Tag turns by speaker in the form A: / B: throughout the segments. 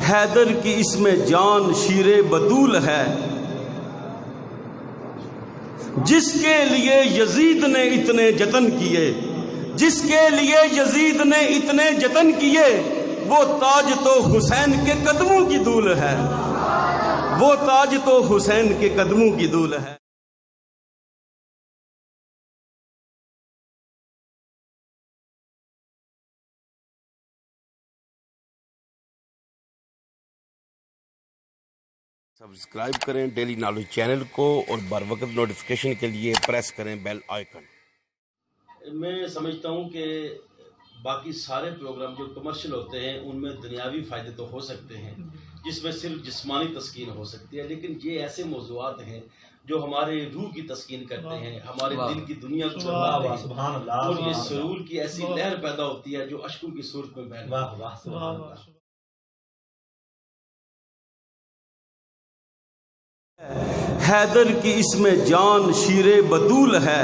A: حیدر کی اس میں جان شیر بدول ہے، جس کے لیے یزید نے اتنے جتن کیے، جس کے لیے یزید نے اتنے جتن کیے، وہ تاج تو حسین کے قدموں کی دھول ہے، وہ تاج تو حسین کے قدموں کی دھول ہے۔ سبسکرائب کریں ڈیلی نالج چینل کو، اور بر وقت نوٹیفیکیشن کے لیے پریس کریں بیل آئیکن۔
B: میں سمجھتا ہوں کہ باقی سارے پروگرام جو کمرشل ہوتے ہیں ان میں دنیاوی فائدے تو ہو سکتے ہیں، جس میں صرف جسمانی تسکین ہو سکتی ہے، لیکن یہ ایسے موضوعات ہیں جو ہمارے روح کی تسکین کرتے ہیں، ہمارے دل کی دنیا کو بناتے ہیں، اور یہ سرور کی ایسی لہر پیدا ہوتی ہے جو اشکوں کی صورت میں بہتی ہے۔
A: حیدر کی اس میں جان شیر بدول ہے،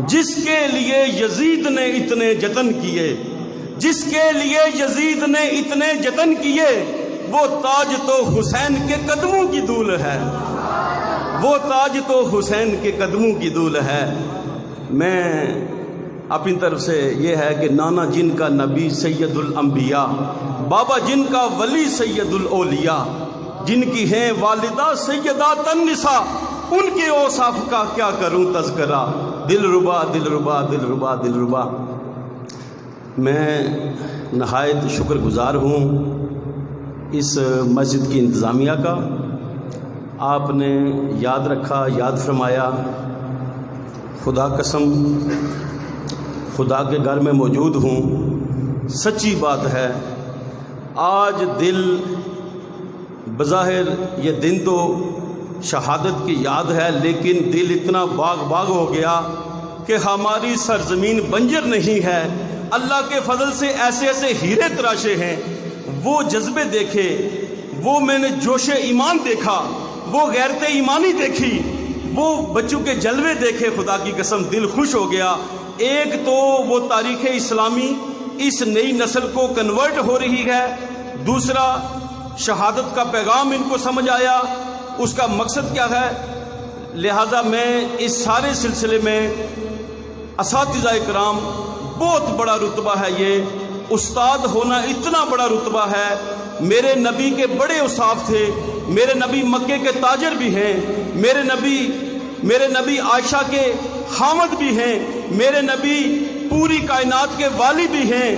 A: جس کے لیے یزید نے اتنے جتن کیے، جس کے لیے یزید نے اتنے جتن کیے، وہ تاج تو حسین کے قدموں کی دھول ہے، وہ تاج تو حسین کے قدموں کی دھول ہے۔ میں اپنی طرف سے یہ ہے کہ نانا جن کا نبی سید الانبیاء، بابا جن کا ولی سید الاولیاء، جن کی ہیں والدہ سیدات النساء، ان کے اوصاف کا کیا کروں تذکرہ، دل ربا دل ربا دل ربا دل ربا۔ میں نہایت شکر گزار ہوں اس مسجد کی انتظامیہ کا، آپ نے یاد رکھا، یاد فرمایا۔ خدا قسم خدا کے گھر میں موجود ہوں، سچی بات ہے، آج دل بظاہر یہ دن تو شہادت کی یاد ہے، لیکن دل اتنا باغ باغ ہو گیا کہ ہماری سرزمین بنجر نہیں ہے۔ اللہ کے فضل سے ایسے ایسے ہیرے تراشے ہیں، وہ جذبے دیکھے، وہ میں نے جوش ایمان دیکھا، وہ غیرت ایمانی دیکھی، وہ بچوں کے جلوے دیکھے، خدا کی قسم دل خوش ہو گیا۔ ایک تو وہ تاریخ اسلامی اس نئی نسل کو کنورٹ ہو رہی ہے، دوسرا شہادت کا پیغام ان کو سمجھ آیا، اس کا مقصد کیا ہے۔ لہذا میں اس سارے سلسلے میں اساتذہ کرام، بہت بڑا رتبہ ہے، یہ استاد ہونا اتنا بڑا رتبہ ہے۔ میرے نبی کے بڑے اوصاف تھے، میرے نبی مکے کے تاجر بھی ہیں، میرے نبی عائشہ کے خامد بھی ہیں، میرے نبی پوری کائنات کے والی بھی ہیں،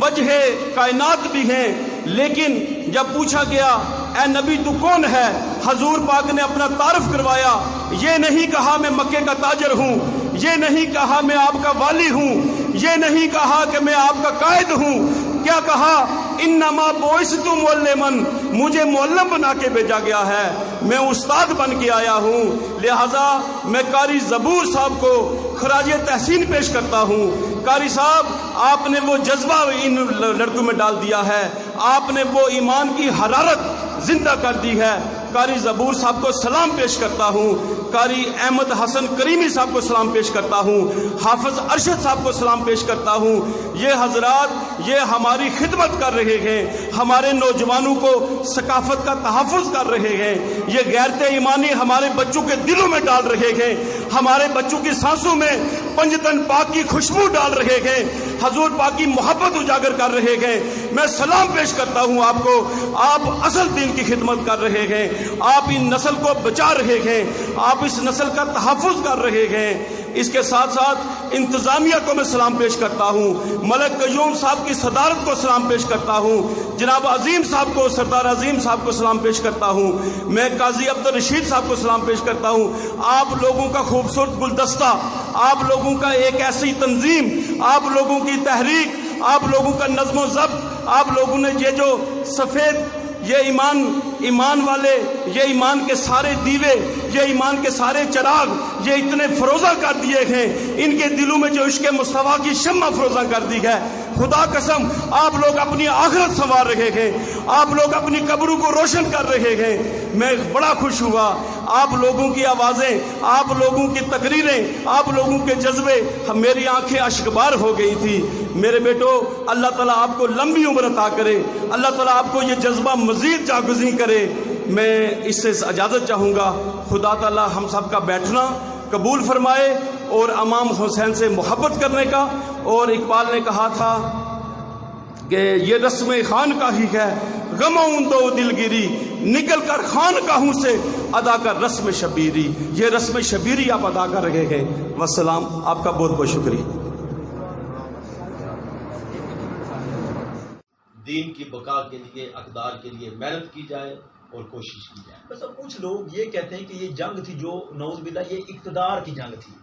A: وجہ کائنات بھی ہیں۔ لیکن جب پوچھا گیا اے نبی تو کون ہے، حضور پاک نے اپنا تعارف کروایا۔ یہ نہیں کہا میں مکے کا تاجر ہوں، یہ نہیں کہا میں آپ کا والی ہوں، یہ نہیں کہا کہ میں آپ کا قائد ہوں، کیا کہا انما بعثت معلما، مجھے معلم بنا کے بھیجا گیا ہے، میں استاد بن کے آیا ہوں۔ لہذا میں قاری زبور صاحب کو خراج تحسین پیش کرتا ہوں۔ قاری صاحب آپ نے وہ جذبہ ان لڑکوں میں ڈال دیا ہے، آپ نے وہ ایمان کی حرارت زندہ کر دی ہے۔ قاری زبور صاحب کو سلام پیش کرتا ہوں، قاری احمد حسن کریمی صاحب کو سلام پیش کرتا ہوں، حافظ ارشد صاحب کو سلام پیش کرتا ہوں۔ یہ حضرات یہ ہماری خدمت کر رہے ہیں، ہمارے نوجوانوں کو ثقافت کا تحفظ کر رہے ہیں، یہ غیرت ایمانی ہمارے بچوں کے دلوں میں ڈال رہے ہیں، ہمارے بچوں کی سانسوں میں پنجتن پاک کی خوشبو ڈال رہے ہیں، حضور پاک کی محبت اجاگر کر رہے ہیں۔ میں سلام پیش کرتا ہوں آپ کو، آپ اصل دین کی خدمت کر رہے ہیں، آپ ان نسل کو بچا رہے ہیں، آپ اس نسل کا تحفظ کر رہے ہیں۔ اس کے ساتھ ساتھ انتظامیہ کو میں سلام پیش کرتا ہوں، ملک قیوم صاحب کی صدارت کو سلام پیش کرتا ہوں، جناب عظیم صاحب کو، سردار عظیم صاحب کو سلام پیش کرتا ہوں، میں قاضی عبدالرشید صاحب کو سلام پیش کرتا ہوں۔ آپ لوگوں کا خوبصورت گلدستہ، آپ لوگوں کا ایک ایسی تنظیم، آپ لوگوں کی تحریک، آپ لوگوں کا نظم و ضبط، آپ لوگوں نے یہ جو سفید یہ ایمان والے، یہ ایمان کے سارے دیوے، یہ ایمان کے سارے چراغ یہ اتنے فروزہ کر دیے ہیں، ان کے دلوں میں جو عشق مصطفیٰ کی شمع فروزہ کر دی ہے۔ خدا قسم آپ لوگ اپنی آخرت سنوار رہے ہیں، آپ لوگ اپنی قبروں کو روشن کر رہے ہیں۔ میں بڑا خوش ہوا آپ لوگوں کی آوازیں، آپ لوگوں کی تقریریں، آپ لوگوں کے جذبے، میری آنکھیں اشکبار ہو گئی تھی۔ میرے بیٹو، اللہ تعالیٰ آپ کو لمبی عمر عطا کرے، اللہ تعالیٰ آپ کو یہ جذبہ مزید جاگزیں کرے۔ میں اس سے اجازت چاہوں گا۔ خدا تعالیٰ ہم سب کا بیٹھنا قبول فرمائے اور امام حسین سے محبت کرنے کا۔ اور اقبال نے کہا تھا کہ یہ رسم خان کا ہی ہے، غموں دو دلگیری، نکل کر خان کاہوں سے ادا کر رسم شبیری۔ یہ رسم شبیری آپ ادا کر رہے ہیں۔ والسلام، آپ کا بہت بہت شکریہ۔
B: دین کی بقا کے لیے، اقدار کے لیے محنت کی جائے اور کوشش کی جائے۔
C: بس اب کچھ لوگ یہ کہتے ہیں کہ یہ جنگ تھی جو نعوذ باللہ یہ اقتدار کی جنگ تھی،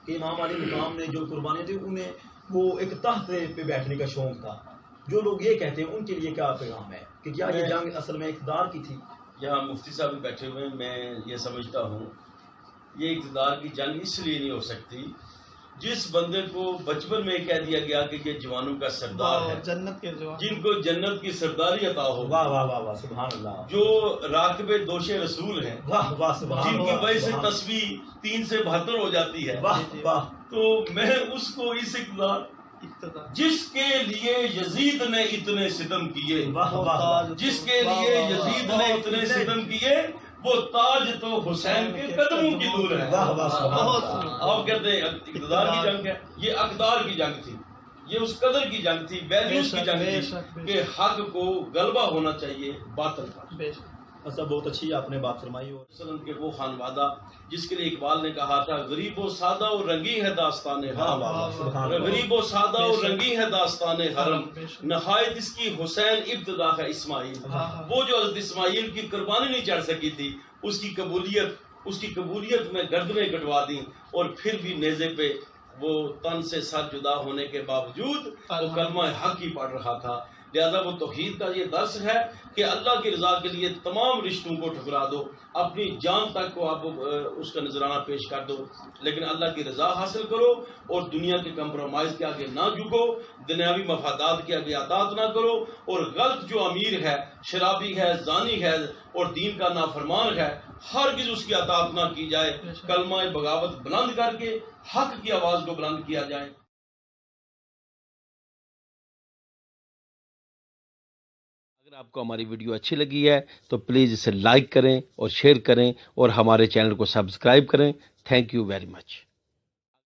C: کہ امام علی مقام نے جو قربانی تھی انہیں وہ ایک تخت پہ بیٹھنے کا شوق تھا۔ جو لوگ یہ کہتے ہیں ان کے لیے کیا پیغام ہے کہ کیا یہ جنگ اصل میں اقتدار کی تھی؟
B: یہاں مفتی صاحب بھی بیٹھے ہوئے ہیں، میں یہ سمجھتا ہوں یہ اقتدار کی جنگ اس لیے نہیں ہو سکتی جس بندے کو بچپن میں کہہ دیا گیا کہ یہ جوانوں کا سردار ہے،
D: جنت کے جوان،
B: جن کو جنت کی سرداری عطا ہو،
C: واہ واہ واہ واہ، سبحان اللہ،
B: جو راکب دوش رسول ہیں،
C: واہ واہ، سبحان
B: جن کی
C: اللہ،
B: وجہ سے
C: سبحان
B: تصویر 3 سے 72 ہو جاتی ہے،
C: واہ واہ،
B: تو میں اس کو اس اقتدار جس کے لیے یزید نے اتنے ستم کیے،
C: واہ واہ،
B: جس کے لیے یزید نے اتنے ستم کیے، وہ تاج تو حسین کے قدموں کی دور ہے۔
C: واہ واہ، سبحان اللہ۔
B: آپ کہتے ہیں اقتدار کی جنگ ہے، یہ اقدار کی جنگ تھی، یہ اس قدر کی جنگ تھی، ویلیوز کی جنگ تھی کہ حق کو غلبہ ہونا چاہیے باطل کا۔
C: اچھا، بہت اچھی آپ نے بات فرمائی۔
B: وسلم کے وہ خانوادہ جس کے لیے اقبال نے کہا تھا غریب و سادہ و رنگی ہے داستان حرم، غریب و سادہ و رنگی ہے داستان حرم، نہایت اس کی حسین ابتدا ہے اسماعیل۔ وہ جو حضرت اسماعیل کی قربانی نہیں چڑھ سکی تھی، اس کی قبولیت میں گردنیں کٹوا دیں، اور پھر بھی نیزے پہ وہ تن سے سر جدا ہونے کے باوجود وہ کلمہ حق ہی پڑھ رہا تھا۔ لہذا وہ توحید کا یہ درس ہے کہ اللہ کی رضا کے لیے تمام رشتوں کو ٹھکرا دو، اپنی جان تک کو آپ اس کا نذرانہ پیش کر دو، لیکن اللہ کی رضا حاصل کرو اور دنیا کے کمپرومائز کے آگے نہ جھکو، دنیاوی مفادات کے آگے اطاعت نہ کرو، اور غلط جو امیر ہے، شرابی ہے، زانی ہے اور دین کا نافرمان ہے، ہرگز اس کی اطاعت نہ کی جائے۔ کلمہ بغاوت بلند کر کے حق کی آواز کو بلند کیا جائے۔
E: اگر آپ کو ہماری ویڈیو اچھی لگی ہے تو پلیز اسے لائک کریں اور شیئر کریں اور ہمارے چینل کو سبسکرائب کریں۔ Thank you very much.